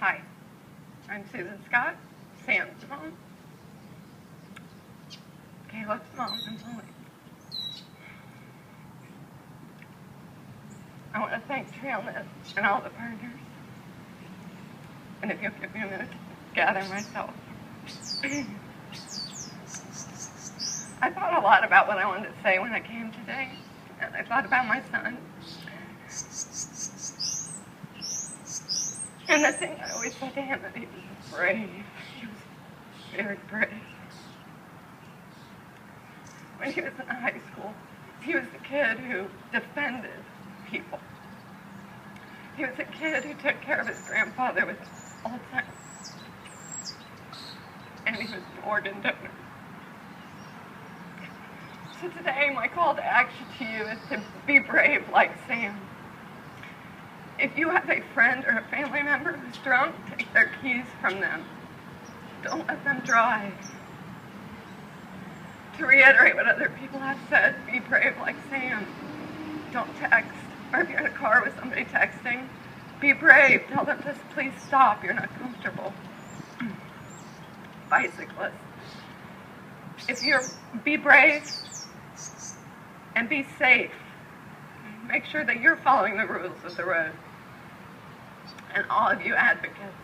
Hi, I'm Susan Scott, Sam's mom, Caleb's mom, and Lily. I want to thank TrailNet and all the partners. And if you'll give me a minute to gather myself. I thought a lot about what I wanted to say when I came today, and I thought about my son. And the thing I always said to him, that he was brave. He was very brave. When he was in high school, he was the kid who defended people. He was a kid who took care of his grandfather with Alzheimer's. And he was an organ donor. So today, my call to action to you is to be brave like Sam. If you have a friend or a family member who's drunk, take their keys from them. Don't let them drive. To reiterate what other people have said, be brave like Sam. Don't text. Or if you're in a car with somebody texting, be brave. Tell them to please stop. You're not comfortable. Bicyclists. Be brave and be safe. Make sure that you're following the rules of the road. And all of you advocates,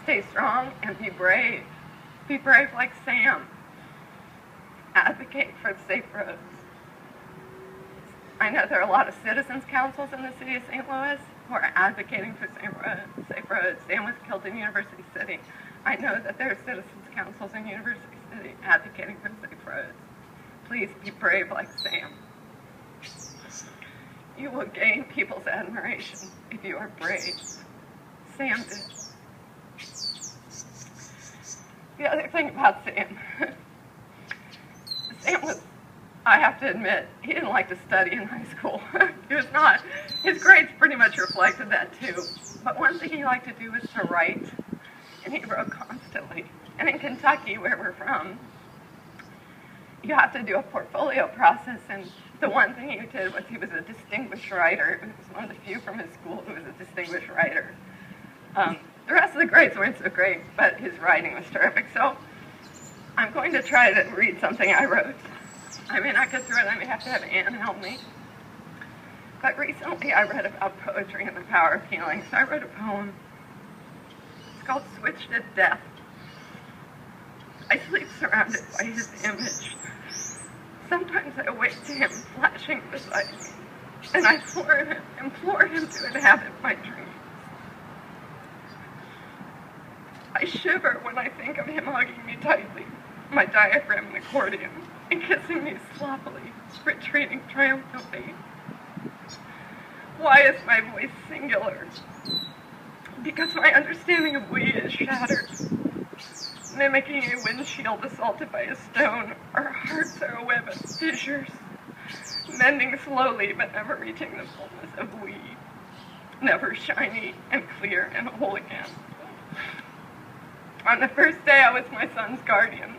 stay strong and be brave. Be brave like Sam. Advocate for safe roads. I know there are a lot of citizens councils in the city of St. Louis who are advocating for safe roads. Sam was killed in University City. I know that there are citizens councils in University City advocating for safe roads. Please be brave like Sam. You will gain people's admiration if you are brave. Sam did. The other thing about Sam, Sam was, I have to admit, he didn't like to study in high school. He was not. His grades pretty much reflected that too. But one thing he liked to do was to write, and he wrote constantly. And in Kentucky, where we're from, you have to do a portfolio process, and the one thing he did was he was a distinguished writer. He was one of the few from his school who was a distinguished writer. The rest of the grades weren't so great, but his writing was terrific. So I'm going to try to read something I wrote. I may not get through it. I may have to have Anne help me. But recently I read about poetry and the power of healing. So I wrote a poem. It's called Switched at Death. I sleep surrounded by his image. Sometimes I wake to him flashing beside me, and I implore him to inhabit my dreams. I shiver when I think of him hugging me tightly, my diaphragm an accordion, and kissing me sloppily, retreating triumphantly. Why is my voice singular? Because my understanding of we is shattered. Mimicking a windshield assaulted by a stone, our hearts are a web of fissures, mending slowly but never reaching the fullness of we, never shiny and clear and whole again. On the first day I was my son's guardian.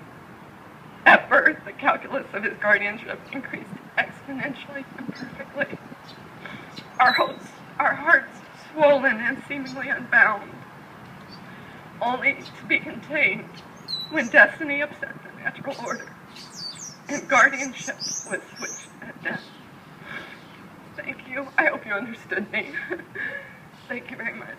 At birth, the calculus of his guardianship increased exponentially and perfectly. Our hearts swollen and seemingly unbound, only to be contained when destiny upset the natural order, and guardianship was switched at death. Thank you. I hope you understood me. Thank you very much.